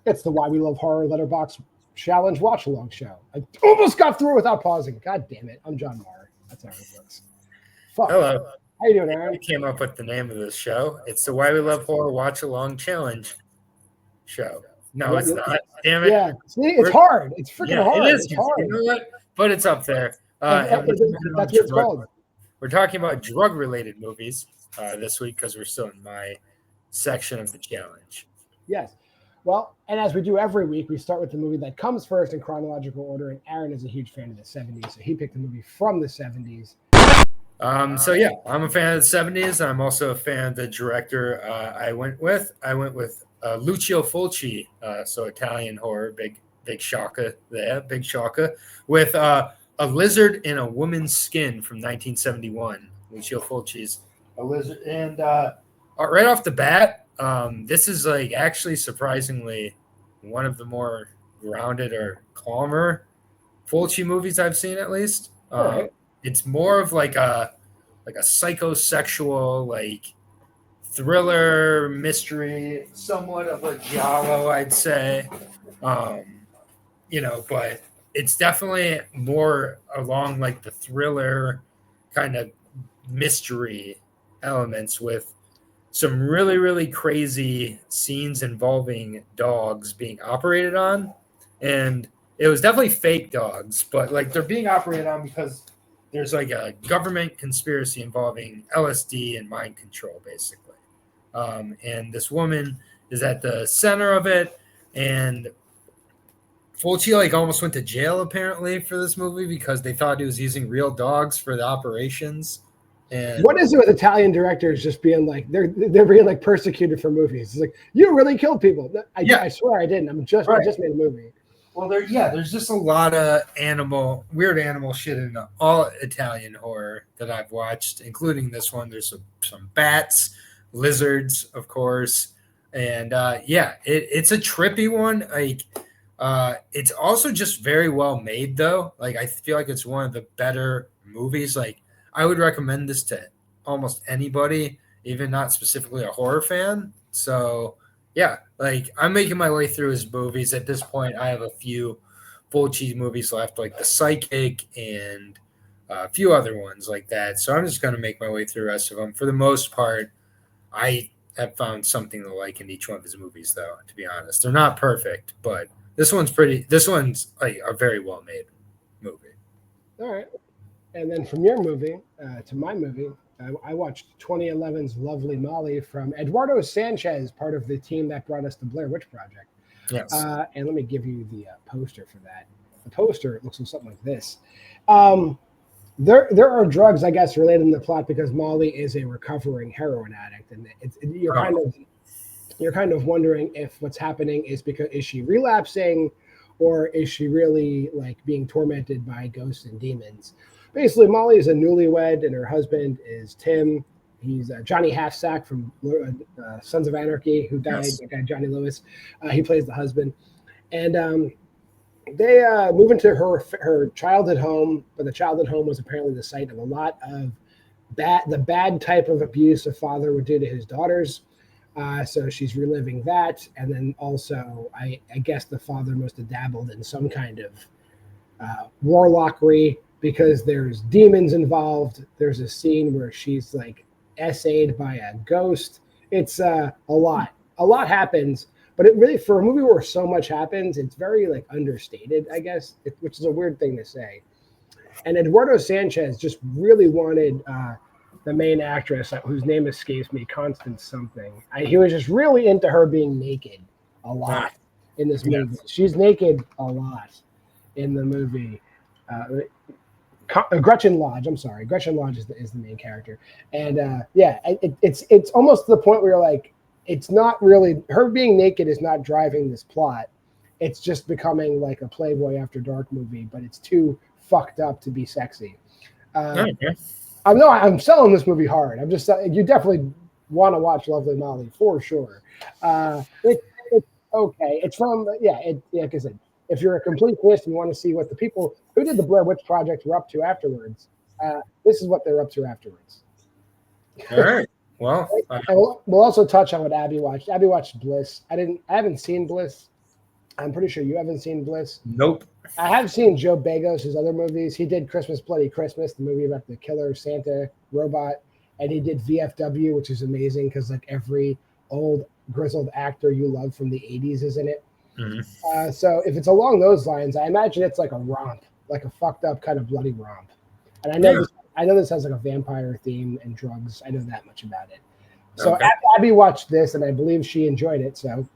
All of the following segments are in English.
It's the Why We Love Horror Letterboxd Challenge Watchalong show. I almost got through without pausing. God damn it. I'm John Maher. That's how it works. Fuck. Hello. How you doing, Aaron? I came up with the name of this show. It's the Why We Love Horror Watch Along Challenge show. No, it's not. Damn it. Yeah. See, it's hard. It's freaking hard. It is. It's hard. You know what? But it's up there. That's what it's called. We're talking about drug-related movies this week because we're still in my section of the challenge. Yes. Well, and as we do every week, we start with the movie that comes first in chronological order, and Aaron is a huge fan of the 70s, so he picked a movie from the 70s. So yeah, I'm a fan of the 70s. I'm also a fan of the director I went with Lucio Fulci, so Italian horror, big shocker there, big shocker, with a lizard in a woman's skin from 1971. Lucio Fulci's A Lizard, and right off the bat, this is like actually surprisingly one of the more grounded or calmer Fulci movies I've seen, at least. Right. It's more of like a psychosexual, like thriller mystery, somewhat of a giallo, I'd say. But it's definitely more along like the thriller kind of mystery elements, with some really, really crazy scenes involving dogs being operated on. And it was definitely fake dogs, but like they're being operated on because there's like a government conspiracy involving LSD and mind control, basically. And this woman is at the center of it. And Fulci like almost went to jail apparently for this movie because they thought he was using real dogs for the operations. And what is it with Italian directors just being like they're being like persecuted for movies? It's like, you really killed people. I swear I didn't. I just made a movie. Well, there's just a lot of weird animal shit in all Italian horror that I've watched, including this one. There's some bats, lizards, of course, and it's a trippy one. Like, it's also just very well made, though. Like, I feel like it's one of the better movies. Like, I would recommend this to almost anybody, even not specifically a horror fan. So. Yeah, like I'm making my way through his movies. At this point, I have a few Fulci movies left, like The Psychic and a few other ones like that. So I'm just going to make my way through the rest of them. For the most part, I have found something to like in each one of his movies, though, to be honest. They're not perfect, but this one's like a very well-made movie. All right. And then from your movie to my movie, I watched 2011's Lovely Molly from Eduardo Sanchez, part of the team that brought us the Blair Witch Project. Yes. And let me give you the poster for that. The poster looks something like this. There are drugs, I guess, related in the plot because Molly is a recovering heroin addict, and you're kind of wondering if what's happening is she relapsing, or is she really like being tormented by ghosts and demons? Basically, Molly is a newlywed, and her husband is Tim. He's Johnny Halfsack from Sons of Anarchy, who died. Yes. The guy Johnny Lewis. He plays the husband, and they move into her childhood home. But the childhood home was apparently the site of a lot of the bad type of abuse a father would do to his daughters. So she's reliving that, and then also, I guess the father must have dabbled in some kind of warlockery. Because there's demons involved. There's a scene where she's like essayed by a ghost. It's a lot. A lot happens, but it really, for a movie where so much happens, it's very like understated, I guess, which is a weird thing to say. And Eduardo Sanchez just really wanted the main actress, whose name escapes me, Constance something. He was just really into her being naked a lot in this movie. Yes. She's naked a lot in the movie. Gretchen Lodge. I'm sorry. Gretchen Lodge is the main character. And it's almost to the point where you're like, it's not really, her being naked is not driving this plot. It's just becoming like a Playboy After Dark movie, but it's too fucked up to be sexy. I'm selling this movie hard. You definitely want to watch Lovely Molly for sure. It's okay. It's from, like I said, if you're a complete list and you want to see what the people who did the Blair Witch Project were up to afterwards, this is what they're up to afterwards. All right. Well, we'll also touch on what Abby watched. Abby watched Bliss. I haven't seen Bliss. I'm pretty sure you haven't seen Bliss. Nope. I have seen Joe Begos' other movies. He did Christmas Bloody Christmas, the movie about the killer Santa robot, and he did VFW, which is amazing because like every old grizzled actor you love from the 80s is in it. Mm-hmm. So if it's along those lines, I imagine it's like a romp, like a fucked up kind of bloody romp. And I know this has like a vampire theme and drugs. I know that much about it. So Okay. Abby watched this, and I believe she enjoyed it. So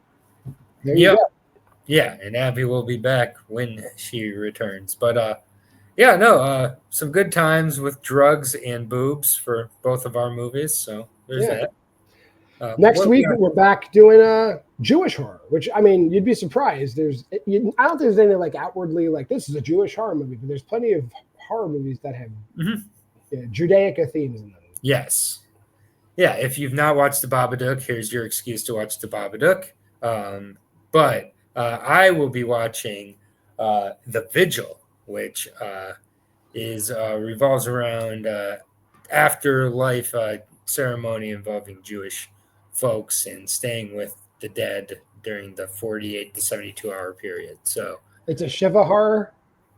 there you go. Yeah, and Abby will be back when she returns. But some good times with drugs and boobs for both of our movies. So there's that. Next week we're back doing a Jewish horror, which I mean you'd be surprised. I don't think there's any like outwardly like this is a Jewish horror movie, but there's plenty of horror movies that have Judaica themes in them. Yes. Yeah, if you've not watched The Babadook, here's your excuse to watch The Babadook. But I will be watching The Vigil, which revolves around afterlife ceremony involving Jewish folks and staying with the dead during the 48 to 72-hour period. So it's a Shiva horror.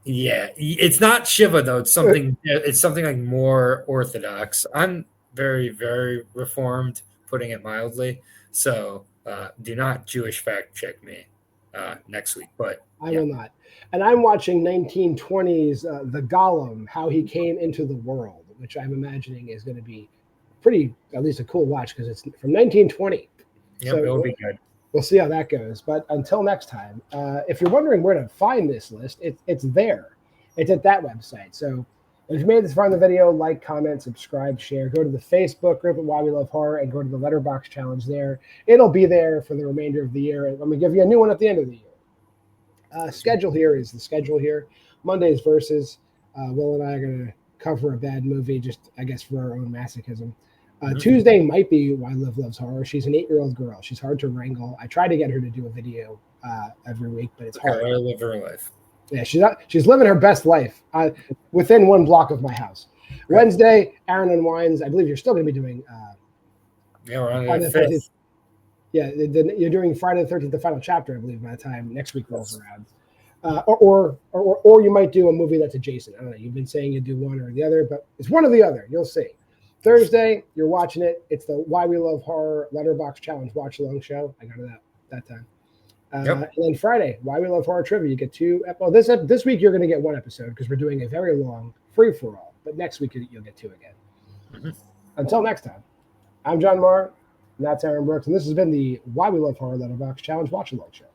Yeah, it's not Shiva though. It's something. It's something like more orthodox. I'm very, very reformed, putting it mildly. So do not Jewish fact check me next week. But I will not. And I'm watching 1920s The Golem, how he came into the world, which I'm imagining is going to be pretty, at least a cool watch because it's from 1920. Yep, so it'll be good. We'll see how that goes. But until next time, if you're wondering where to find this list, it's there. It's at that website. So if you made this far in the video, like, comment, subscribe, share. Go to the Facebook group at Why We Love Horror and go to the Letterboxd challenge there. It'll be there for the remainder of the year. And I'm going to give you a new one at the end of the year. Schedule here is the schedule here. Monday's Versus. Will and I are going to cover a bad movie, just, I guess, for our own masochism. Tuesday might be Why Liv Loves Horror. She's an 8-year-old girl. She's hard to wrangle. I try to get her to do a video every week, but it's hard. I live her life. Yeah, she's living her best life within one block of my house. Right. Wednesday, Aaron and Wines. I believe you're still going to be doing. We're on the 5th. Yeah, you're doing Friday the 13th, the final chapter, I believe, by the time next week rolls around. Or you might do a movie that's adjacent. I don't know. You've been saying you do one or the other, but it's one or the other. You'll see. Thursday, you're watching it. It's the Why We Love Horror Letterboxd Challenge Watchalong show. I got it that time. And then Friday, Why We Love Horror Trivia. You get 2 episodes. This week, you're going to get 1 episode because we're doing a very long free-for-all. But next week, you'll get 2 again. Mm-hmm. Until next time, I'm JWMaher, and that's Aaron Brooks, and this has been the Why We Love Horror Letterboxd Challenge Watchalong show.